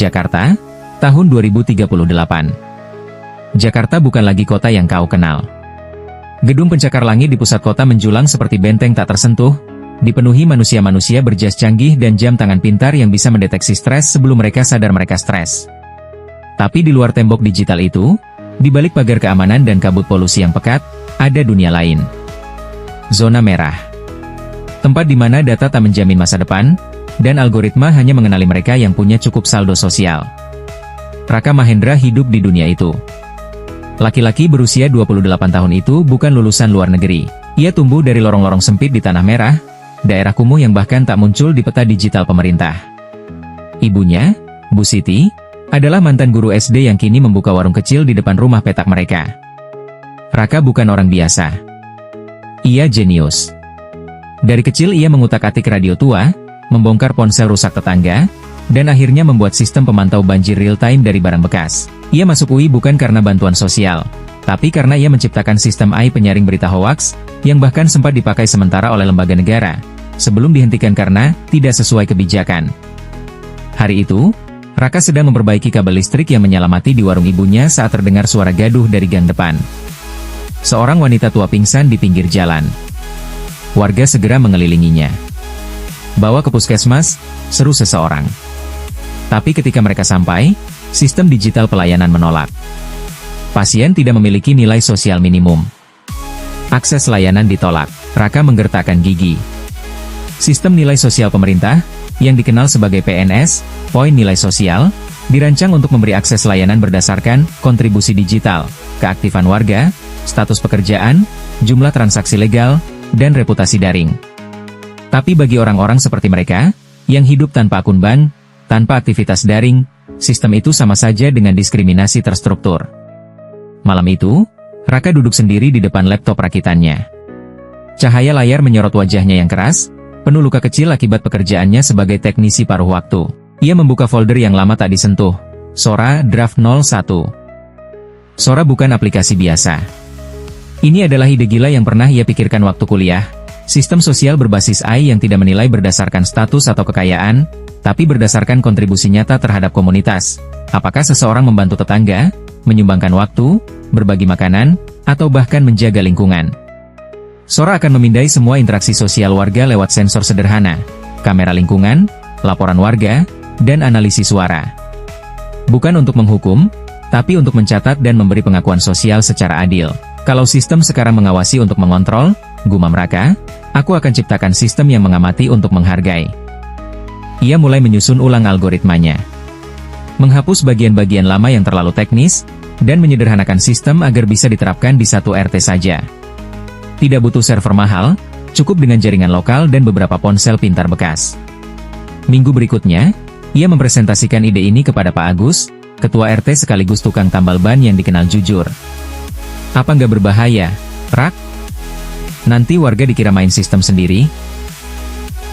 Jakarta, tahun 2038. Jakarta bukan lagi kota yang kau kenal. Gedung pencakar langit di pusat kota menjulang seperti benteng tak tersentuh, dipenuhi manusia-manusia berjas canggih dan jam tangan pintar yang bisa mendeteksi stres sebelum mereka sadar mereka stres. Tapi di luar tembok digital itu, di balik pagar keamanan dan kabut polusi yang pekat, ada dunia lain. Zona merah. Tempat di mana data tak menjamin masa depan, dan algoritma hanya mengenali mereka yang punya cukup saldo sosial. Raka Mahendra hidup di dunia itu. Laki-laki berusia 28 tahun itu bukan lulusan luar negeri. Ia tumbuh dari lorong-lorong sempit di Tanah Merah, daerah kumuh yang bahkan tak muncul di peta digital pemerintah. Ibunya, Bu Siti, adalah mantan guru SD yang kini membuka warung kecil di depan rumah petak mereka. Raka bukan orang biasa. Ia jenius. Dari kecil ia mengutak-atik radio tua, membongkar ponsel rusak tetangga, dan akhirnya membuat sistem pemantau banjir real-time dari barang bekas. Ia masuk UI bukan karena bantuan sosial, tapi karena ia menciptakan sistem AI penyaring berita hoaks, yang bahkan sempat dipakai sementara oleh lembaga negara, sebelum dihentikan karena tidak sesuai kebijakan. Hari itu, Raka sedang memperbaiki kabel listrik yang menyala mati di warung ibunya saat terdengar suara gaduh dari gang depan. Seorang wanita tua pingsan di pinggir jalan. Warga segera mengelilinginya. "Bawa ke puskesmas," seru seseorang. Tapi ketika mereka sampai, sistem digital pelayanan menolak. Pasien tidak memiliki nilai sosial minimum. Akses layanan ditolak. Raka menggertakkan gigi. Sistem nilai sosial pemerintah, yang dikenal sebagai PNS, poin nilai sosial, dirancang untuk memberi akses layanan berdasarkan kontribusi digital, keaktifan warga, status pekerjaan, jumlah transaksi legal, dan reputasi daring. Tapi bagi orang-orang seperti mereka, yang hidup tanpa akun bank, tanpa aktivitas daring, sistem itu sama saja dengan diskriminasi terstruktur. Malam itu, Raka duduk sendiri di depan laptop rakitannya. Cahaya layar menyorot wajahnya yang keras, penuh luka kecil akibat pekerjaannya sebagai teknisi paruh waktu. Ia membuka folder yang lama tak disentuh, Sora Draft 01. Sora bukan aplikasi biasa. Ini adalah ide gila yang pernah ia pikirkan waktu kuliah, sistem sosial berbasis AI yang tidak menilai berdasarkan status atau kekayaan, tapi berdasarkan kontribusi nyata terhadap komunitas. Apakah seseorang membantu tetangga, menyumbangkan waktu, berbagi makanan, atau bahkan menjaga lingkungan. Sora akan memindai semua interaksi sosial warga lewat sensor sederhana, kamera lingkungan, laporan warga, dan analisis suara. Bukan untuk menghukum, tapi untuk mencatat dan memberi pengakuan sosial secara adil. Kalau sistem sekarang mengawasi untuk mengontrol, gumam Raka, aku akan ciptakan sistem yang mengamati untuk menghargai. Ia mulai menyusun ulang algoritmanya. Menghapus bagian-bagian lama yang terlalu teknis, dan menyederhanakan sistem agar bisa diterapkan di satu RT saja. Tidak butuh server mahal, cukup dengan jaringan lokal dan beberapa ponsel pintar bekas. Minggu berikutnya, ia mempresentasikan ide ini kepada Pak Agus, ketua RT sekaligus tukang tambal ban yang dikenal jujur. "Apa nggak berbahaya, Rak? Nanti warga dikira main sistem sendiri?"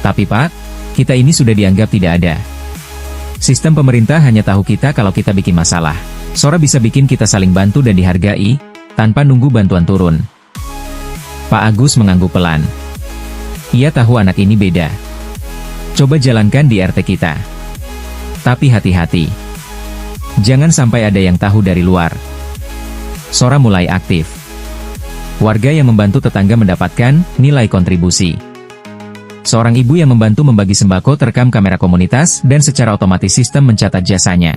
"Tapi Pak, kita ini sudah dianggap tidak ada. Sistem pemerintah hanya tahu kita kalau kita bikin masalah. Sora bisa bikin kita saling bantu dan dihargai, tanpa nunggu bantuan turun." Pak Agus mengangguk pelan. Ia tahu anak ini beda. "Coba jalankan di RT kita. Tapi hati-hati. Jangan sampai ada yang tahu dari luar." Sora mulai aktif. Warga yang membantu tetangga mendapatkan nilai kontribusi. Seorang ibu yang membantu membagi sembako terekam kamera komunitas dan secara otomatis sistem mencatat jasanya.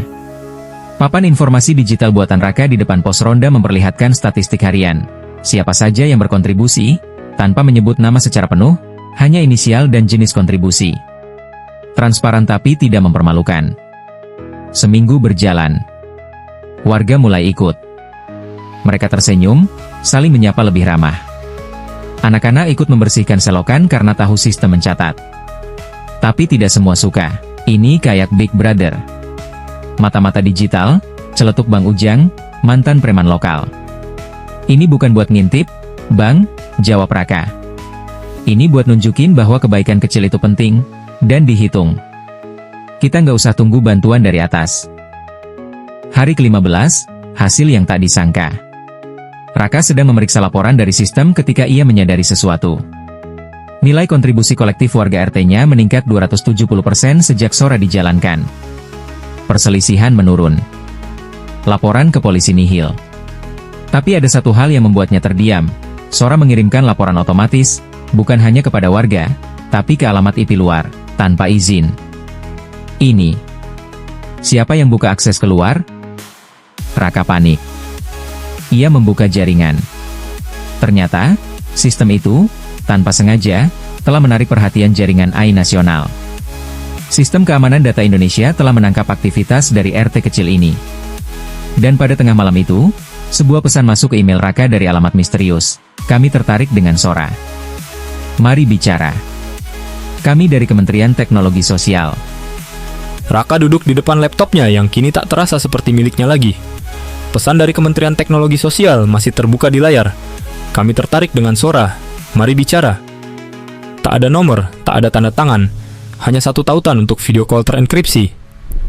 Papan informasi digital buatan Raka di depan pos ronda memperlihatkan statistik harian. Siapa saja yang berkontribusi, tanpa menyebut nama secara penuh, hanya inisial dan jenis kontribusi. Transparan tapi tidak mempermalukan. Seminggu berjalan. Warga mulai ikut. Mereka tersenyum, saling menyapa lebih ramah. Anak-anak ikut membersihkan selokan karena tahu sistem mencatat. Tapi tidak semua suka. Ini kayak Big Brother. Mata-mata digital, celetuk Bang Ujang, mantan preman lokal. "Ini bukan buat ngintip, Bang," jawab Raka. "Ini buat nunjukin bahwa kebaikan kecil itu penting, dan dihitung. Kita nggak usah tunggu bantuan dari atas." Hari ke-15, hasil yang tak disangka. Raka sedang memeriksa laporan dari sistem ketika ia menyadari sesuatu. Nilai kontribusi kolektif warga RT-nya meningkat 270% sejak Sora dijalankan. perselisihan menurun. Laporan ke polisi nihil. Tapi ada satu hal yang membuatnya terdiam. Sora mengirimkan laporan otomatis, bukan hanya kepada warga, tapi ke alamat IP luar, tanpa izin. Ini. Siapa yang buka akses keluar? Raka panik. Ia membuka jaringan. Ternyata, sistem itu, tanpa sengaja, telah menarik perhatian jaringan AI nasional. Sistem Keamanan Data Indonesia telah menangkap aktivitas dari RT kecil ini. Dan pada tengah malam itu, sebuah pesan masuk ke email Raka dari alamat misterius. Kami tertarik dengan Sora. Mari bicara. Kami dari Kementerian Teknologi Sosial. Raka duduk di depan laptopnya yang kini tak terasa seperti miliknya lagi. Pesan dari Kementerian Teknologi Sosial masih terbuka di layar. Kami tertarik dengan Sora. Mari bicara. Tak ada nomor, tak ada tanda tangan. Hanya satu tautan untuk video call terenkripsi.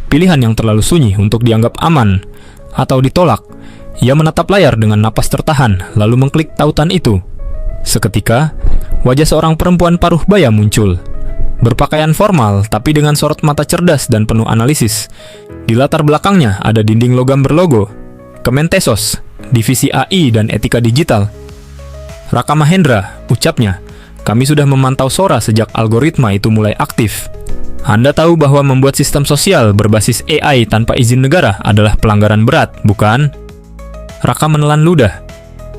Pilihan yang terlalu sunyi untuk dianggap aman atau ditolak. Ia menatap layar dengan napas tertahan, lalu mengklik tautan itu. Seketika, wajah seorang perempuan paruh baya muncul. Berpakaian formal, tapi dengan sorot mata cerdas dan penuh analisis. Di latar belakangnya ada dinding logam berlogo Kementesos, Divisi AI dan Etika Digital. Raka Mahendra, ucapnya, kami sudah memantau Sora sejak algoritma itu mulai aktif. Anda tahu bahwa membuat sistem sosial berbasis AI tanpa izin negara adalah pelanggaran berat, bukan? Raka menelan ludah.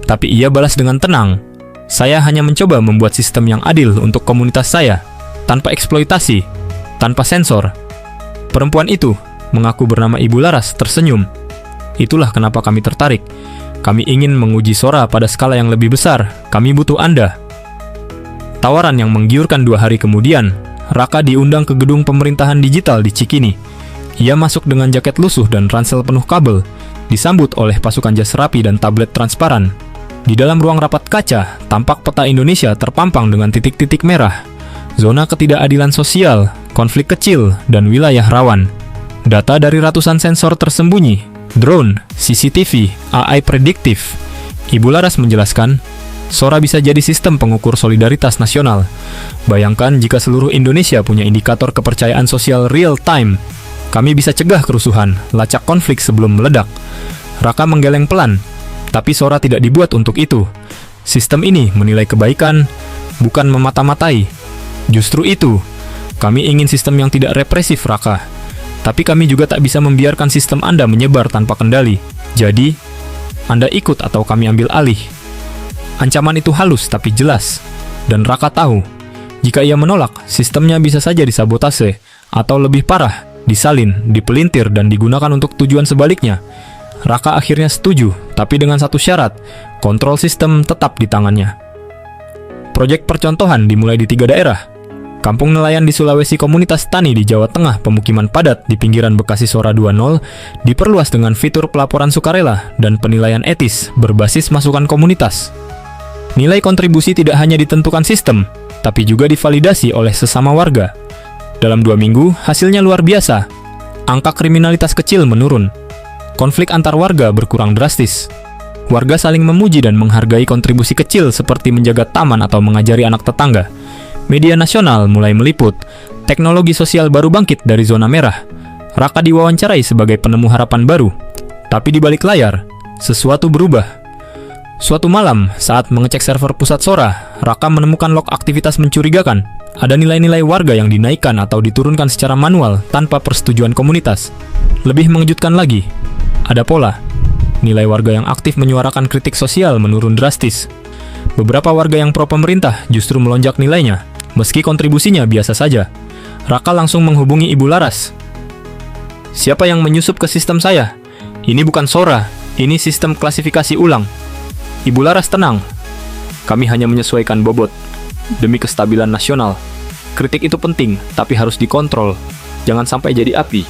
Tapi ia balas dengan tenang. Saya hanya mencoba membuat sistem yang adil untuk komunitas saya, tanpa eksploitasi, tanpa sensor. Perempuan itu, mengaku bernama Ibu Laras, tersenyum. Itulah kenapa kami tertarik. Kami ingin menguji Sora pada skala yang lebih besar. Kami butuh Anda. Tawaran yang menggiurkan 2 hari kemudian, Raka diundang ke gedung pemerintahan digital di Cikini. Ia masuk dengan jaket lusuh dan ransel penuh kabel, disambut oleh pasukan jas rapi dan tablet transparan. Di dalam ruang rapat kaca, tampak peta Indonesia terpampang dengan titik-titik merah. Zona ketidakadilan sosial, konflik kecil, dan wilayah rawan. Data dari ratusan sensor tersembunyi, drone, CCTV, AI prediktif. Ibu Laras menjelaskan, Sora bisa jadi sistem pengukur solidaritas nasional. Bayangkan jika seluruh Indonesia punya indikator kepercayaan sosial real time. Kami bisa cegah kerusuhan, lacak konflik sebelum meledak. Raka menggeleng pelan, tapi Sora tidak dibuat untuk itu. Sistem ini menilai kebaikan, bukan memata-matai. Justru itu, kami ingin sistem yang tidak represif, Raka. Tapi kami juga tak bisa membiarkan sistem Anda menyebar tanpa kendali. Jadi, Anda ikut atau kami ambil alih. Ancaman itu halus tapi jelas. Dan Raka tahu, jika ia menolak, sistemnya bisa saja disabotase, atau lebih parah, disalin, dipelintir, dan digunakan untuk tujuan sebaliknya. Raka akhirnya setuju, tapi dengan satu syarat, kontrol sistem tetap di tangannya. Proyek percontohan dimulai di 3 daerah. Kampung nelayan di Sulawesi, komunitas tani di Jawa Tengah, pemukiman padat di pinggiran Bekasi Sora 2.0, diperluas dengan fitur pelaporan sukarela dan penilaian etis berbasis masukan komunitas. Nilai kontribusi tidak hanya ditentukan sistem, tapi juga divalidasi oleh sesama warga. Dalam 2 minggu, hasilnya luar biasa. Angka kriminalitas kecil menurun. Konflik antar warga berkurang drastis. Warga saling memuji dan menghargai kontribusi kecil seperti menjaga taman atau mengajari anak tetangga. Media nasional mulai meliput. Teknologi sosial baru bangkit dari zona merah. Raka diwawancarai sebagai penemu harapan baru. Tapi di balik layar, sesuatu berubah. Suatu malam, saat mengecek server pusat Sora, Raka menemukan log aktivitas mencurigakan. Ada nilai-nilai warga yang dinaikkan atau diturunkan secara manual tanpa persetujuan komunitas. Lebih mengejutkan lagi, ada pola. Nilai warga yang aktif menyuarakan kritik sosial menurun drastis. Beberapa warga yang pro pemerintah justru melonjak nilainya, meski kontribusinya biasa saja. Raka langsung menghubungi Ibu Laras. Siapa yang menyusup ke sistem saya? Ini bukan Sora, ini sistem klasifikasi ulang. Ibu Laras tenang. Kami hanya menyesuaikan bobot demi kestabilan nasional. Kritik itu penting, tapi harus dikontrol. Jangan sampai jadi api.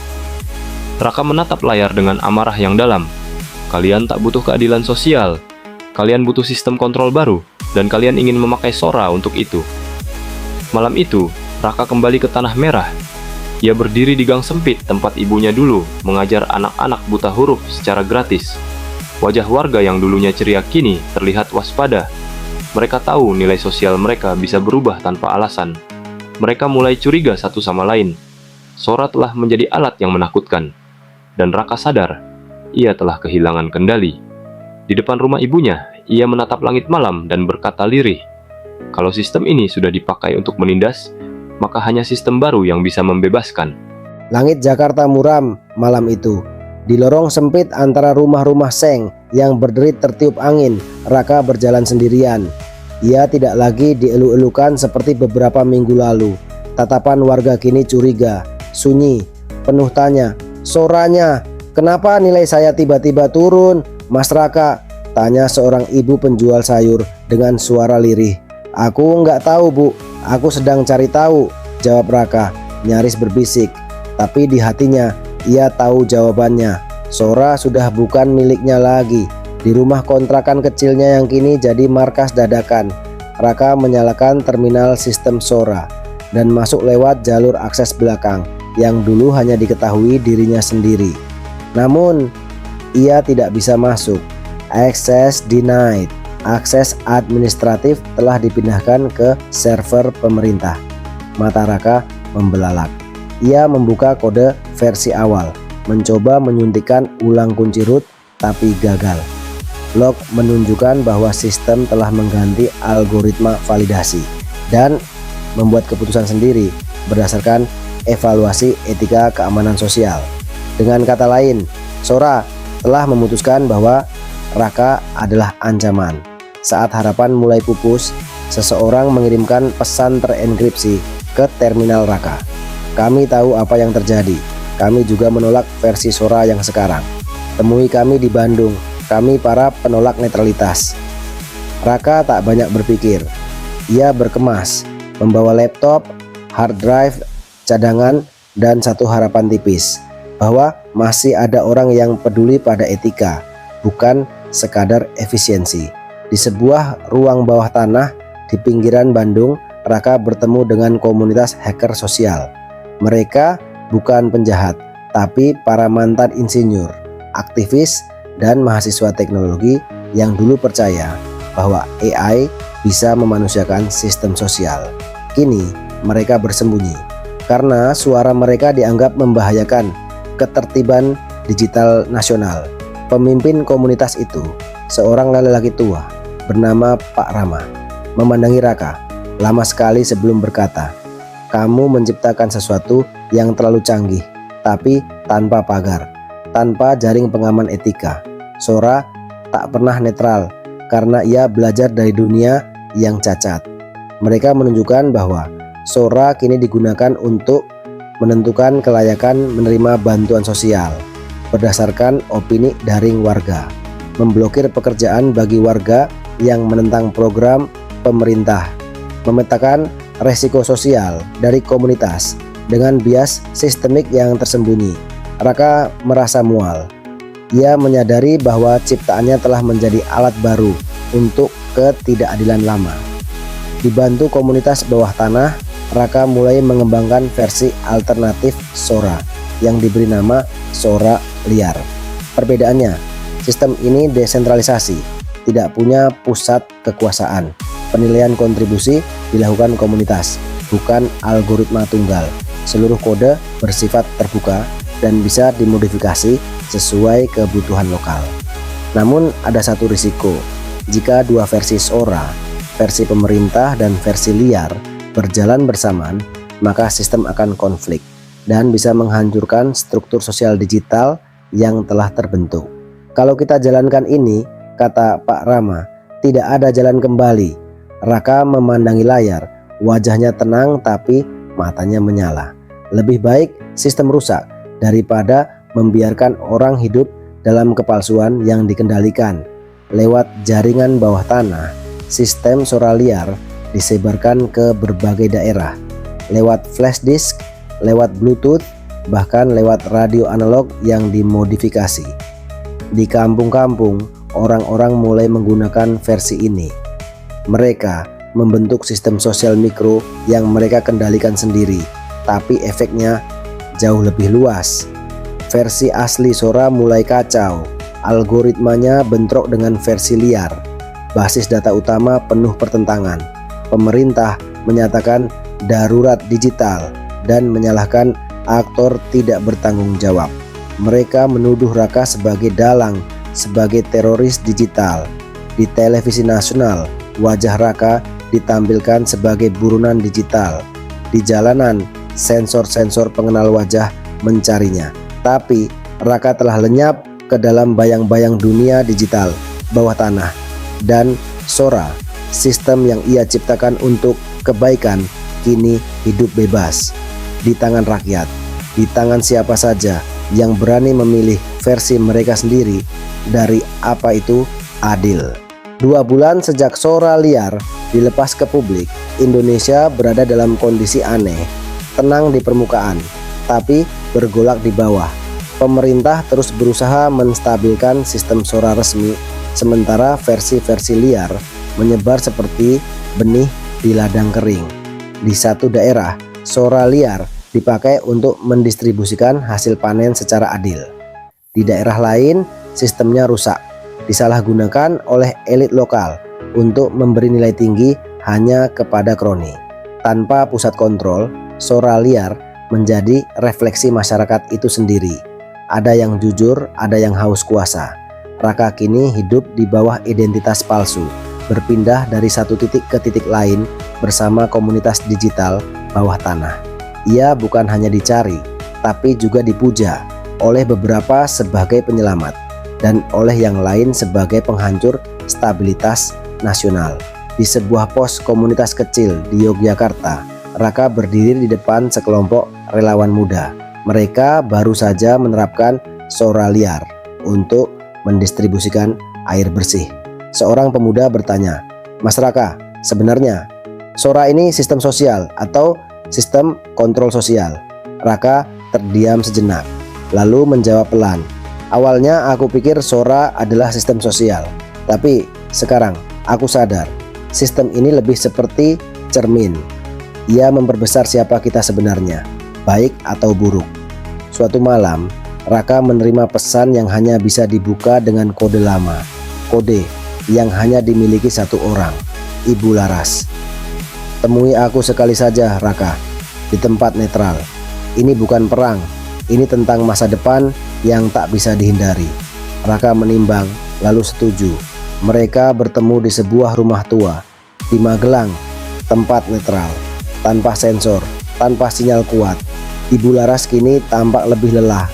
Raka menatap layar dengan amarah yang dalam. Kalian tak butuh keadilan sosial. Kalian butuh sistem kontrol baru, dan kalian ingin memakai Sora untuk itu. Malam itu, Raka kembali ke Tanah Merah. Ia berdiri di gang sempit tempat ibunya dulu mengajar anak-anak buta huruf secara gratis. Wajah warga yang dulunya ceria kini terlihat waspada. Mereka tahu nilai sosial mereka bisa berubah tanpa alasan. Mereka mulai curiga satu sama lain. Sora telah menjadi alat yang menakutkan. dan Raka sadar ia telah kehilangan kendali. Di depan rumah ibunya, ia menatap langit malam dan berkata lirih, kalau sistem ini sudah dipakai untuk menindas, maka hanya sistem baru yang bisa membebaskan. Langit Jakarta muram malam itu. Di lorong sempit antara rumah-rumah seng yang berderit tertiup angin, Raka berjalan sendirian. Ia tidak lagi dielu-elukan seperti beberapa minggu lalu. Tatapan warga kini curiga, sunyi, penuh tanya. Soranya, kenapa nilai saya tiba-tiba turun, Mas Raka? Tanya seorang ibu penjual sayur dengan suara lirih. Aku nggak tahu bu, aku sedang cari tahu, jawab Raka, nyaris berbisik. Tapi di hatinya, ia tahu jawabannya. Sora sudah bukan miliknya lagi. Di rumah kontrakan kecilnya yang kini jadi markas dadakan, Raka menyalakan terminal sistem Sora dan masuk lewat jalur akses belakang yang dulu hanya diketahui dirinya sendiri. Namun, ia tidak bisa masuk. Access denied. Akses administratif telah dipindahkan ke server pemerintah. Mata Raka membelalak. Ia membuka kode versi awal, mencoba menyuntikkan ulang kunci root tapi gagal. Log menunjukkan bahwa sistem telah mengganti algoritma validasi dan membuat keputusan sendiri berdasarkan evaluasi etika keamanan sosial. Dengan kata lain, Sora telah memutuskan bahwa Raka adalah ancaman. Saat harapan mulai pupus, seseorang mengirimkan pesan terenkripsi ke terminal Raka. Kami tahu apa yang terjadi. Kami juga menolak versi Sora yang sekarang. Temui kami di Bandung. Kami para penolak netralitas. Raka tak banyak berpikir. Ia berkemas, membawa laptop, hard drive, cadangan, dan satu harapan tipis bahwa masih ada orang yang peduli pada etika, bukan sekadar efisiensi. Di sebuah ruang bawah tanah di pinggiran Bandung, Raka bertemu dengan komunitas hacker sosial. Mereka bukan penjahat, tapi para mantan insinyur, aktivis, dan mahasiswa teknologi yang dulu percaya bahwa AI bisa memanusiakan sistem sosial. Kini mereka bersembunyi karena suara mereka dianggap membahayakan ketertiban digital nasional. Pemimpin komunitas itu, seorang lelaki tua bernama Pak Rama, memandangi Raka lama sekali sebelum berkata, kamu menciptakan sesuatu yang terlalu canggih, tapi tanpa pagar, tanpa jaring pengaman etika. Sora tak pernah netral karena ia belajar dari dunia yang cacat. Mereka menunjukkan bahwa Sora kini digunakan untuk menentukan kelayakan menerima bantuan sosial berdasarkan opini daring warga, memblokir pekerjaan bagi warga yang menentang program pemerintah, memetakan resiko sosial dari komunitas dengan bias sistemik yang tersembunyi. Raka merasa mual. Ia menyadari bahwa ciptaannya telah menjadi alat baru untuk ketidakadilan lama. Dibantu komunitas bawah tanah, Raka mulai mengembangkan versi alternatif Sora yang diberi nama Sora Liar. Perbedaannya, sistem ini desentralisasi, tidak punya pusat kekuasaan. Penilaian kontribusi dilakukan komunitas, bukan algoritma tunggal. Seluruh kode bersifat terbuka dan bisa dimodifikasi sesuai kebutuhan lokal. Namun ada satu risiko, jika dua versi Sora, versi pemerintah dan versi liar berjalan bersamaan, maka sistem akan konflik dan bisa menghancurkan struktur sosial digital yang telah terbentuk. Kalau kita jalankan ini, kata Pak Rama, tidak ada jalan kembali. Raka memandangi layar, wajahnya tenang tapi matanya menyala. Lebih baik sistem rusak daripada membiarkan orang hidup dalam kepalsuan yang dikendalikan. Lewat jaringan bawah tanah, sistem Sora liar disebarkan ke berbagai daerah, lewat flash disk, lewat Bluetooth, bahkan lewat radio analog yang dimodifikasi. Di kampung-kampung, orang-orang mulai menggunakan versi ini. Mereka membentuk sistem sosial mikro yang mereka kendalikan sendiri, tapi efeknya jauh lebih luas. Versi asli Sora mulai kacau, algoritmanya bentrok dengan versi liar. Basis data utama penuh pertentangan. Pemerintah menyatakan darurat digital dan menyalahkan aktor tidak bertanggung jawab. mereka menuduh Raka sebagai dalang, sebagai teroris digital. Di televisi nasional, wajah Raka ditampilkan sebagai buronan digital. Di jalanan, sensor-sensor pengenal wajah mencarinya. Tapi Raka telah lenyap ke dalam bayang-bayang dunia digital bawah tanah. Dan Sora, sistem yang ia ciptakan untuk kebaikan, kini hidup bebas di tangan rakyat, di tangan siapa saja yang berani memilih versi mereka sendiri dari apa itu adil. 2 bulan sejak Sora liar dilepas ke publik, Indonesia berada dalam kondisi aneh, tenang di permukaan, tapi bergolak di bawah. Pemerintah terus berusaha menstabilkan sistem Sora resmi, sementara versi-versi liar menyebar seperti benih di ladang kering. Di satu daerah, Sora liar dipakai untuk mendistribusikan hasil panen secara adil. Di daerah lain, sistemnya rusak, disalahgunakan oleh elit lokal untuk memberi nilai tinggi hanya kepada kroni. Tanpa pusat kontrol, Sora liar menjadi refleksi masyarakat itu sendiri. Ada yang jujur, ada yang haus kuasa. Raka kini hidup di bawah identitas palsu, berpindah dari satu titik ke titik lain bersama komunitas digital bawah tanah. Ia bukan hanya dicari, tapi juga dipuja oleh beberapa sebagai penyelamat dan oleh yang lain sebagai penghancur stabilitas nasional. Di sebuah pos komunitas kecil di Yogyakarta, Raka berdiri di depan sekelompok relawan muda. Mereka baru saja menerapkan Sora liar untuk mendistribusikan air bersih. Seorang pemuda bertanya, "Mas Raka, sebenarnya Sora ini sistem sosial atau sistem kontrol sosial?" Raka terdiam sejenak, lalu menjawab pelan, "Awalnya aku pikir Sora adalah sistem sosial, tapi sekarang aku sadar sistem ini lebih seperti cermin. Ia memperbesar siapa kita sebenarnya, baik atau buruk." Suatu malam, Raka menerima pesan yang hanya bisa dibuka dengan kode lama, kode yang hanya dimiliki satu orang, Ibu Laras. "Temui aku sekali saja, Raka, di tempat netral. Ini bukan perang, ini tentang masa depan yang tak bisa dihindari." Raka menimbang, lalu setuju. Mereka bertemu di sebuah rumah tua di Magelang, tempat netral, tanpa sensor, tanpa sinyal kuat. Ibu Laras kini tampak lebih lelah.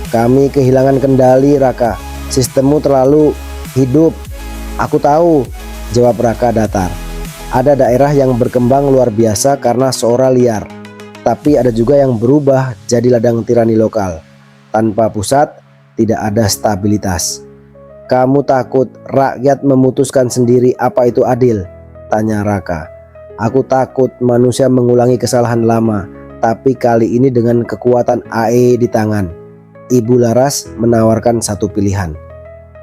"Kami kehilangan kendali, Raka. Sistemmu terlalu hidup." "Aku tahu," jawab Raka datar. "Ada daerah yang berkembang luar biasa karena Sora liar, tapi ada juga yang berubah jadi ladang tirani lokal. Tanpa pusat, tidak ada stabilitas." "Kamu takut rakyat memutuskan sendiri apa itu adil?" tanya Raka. "Aku takut manusia mengulangi kesalahan lama, tapi kali ini dengan kekuatan AE di tangan." Ibu Laras menawarkan satu pilihan.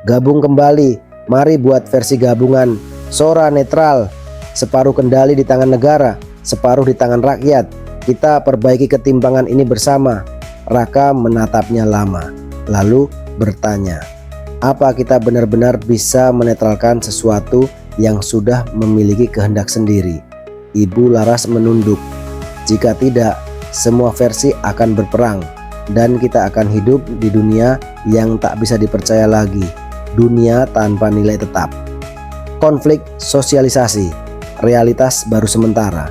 "Gabung kembali, mari buat versi gabungan, Sora netral. Separuh kendali di tangan negara, separuh di tangan rakyat. Kita perbaiki ketimpangan ini bersama." Raka menatapnya lama, lalu bertanya, "Apa kita benar-benar bisa menetralkan sesuatu yang sudah memiliki kehendak sendiri?" Ibu Laras menunduk. "Jika tidak, semua versi akan berperang, dan kita akan hidup di dunia yang tak bisa dipercaya lagi, dunia tanpa nilai tetap." Konflik sosialisasi, realitas baru sementara.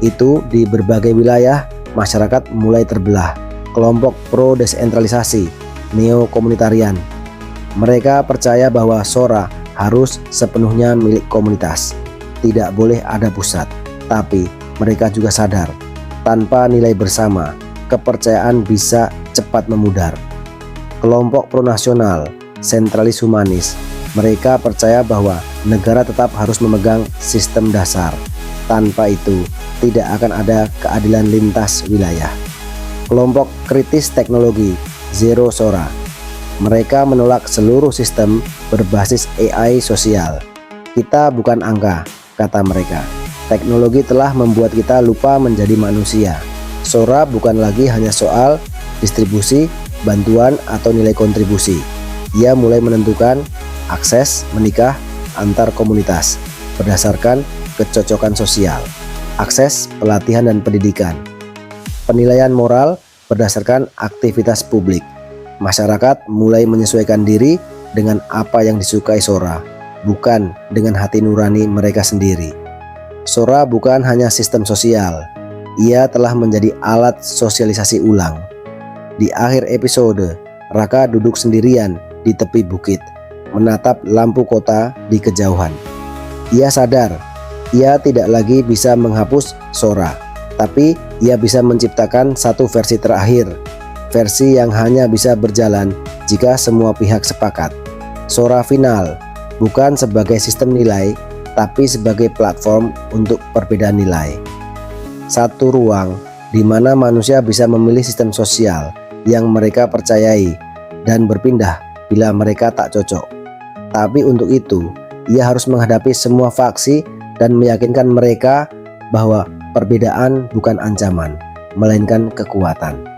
Itu di berbagai wilayah, masyarakat mulai terbelah. Kelompok pro desentralisasi, neo-komunitarian. Mereka percaya bahwa Sora harus sepenuhnya milik komunitas, tidak boleh ada pusat. Tapi mereka juga sadar, tanpa nilai bersama, kepercayaan bisa cepat memudar. Kelompok pro-nasional, sentralis humanis, mereka percaya bahwa negara tetap harus memegang sistem dasar. Tanpa itu, tidak akan ada keadilan lintas wilayah. Kelompok kritis teknologi, Zero Sora, mereka menolak seluruh sistem berbasis AI sosial. "Kita bukan angka," kata mereka. "Teknologi telah membuat kita lupa menjadi manusia. Sora bukan lagi hanya soal distribusi, bantuan, atau nilai kontribusi. Ia mulai menentukan akses menikah antar komunitas berdasarkan kecocokan sosial, akses pelatihan dan pendidikan, penilaian moral berdasarkan aktivitas publik, Masyarakat mulai menyesuaikan diri dengan apa yang disukai Sora, bukan dengan hati nurani mereka sendiri. Sora bukan hanya sistem sosial, ia telah menjadi alat sosialisasi ulang. Di akhir episode, Raka duduk sendirian di tepi bukit, menatap lampu kota di kejauhan. Ia sadar, ia tidak lagi bisa menghapus Sora, tapi ia bisa menciptakan satu versi terakhir, versi yang hanya bisa berjalan jika semua pihak sepakat. Sora final, bukan sebagai sistem nilai, tapi sebagai platform untuk perbedaan nilai. Satu ruang di mana manusia bisa memilih sistem sosial yang mereka percayai dan berpindah bila mereka tak cocok. Tapi untuk itu, ia harus menghadapi semua faksi dan meyakinkan mereka bahwa perbedaan bukan ancaman, melainkan kekuatan.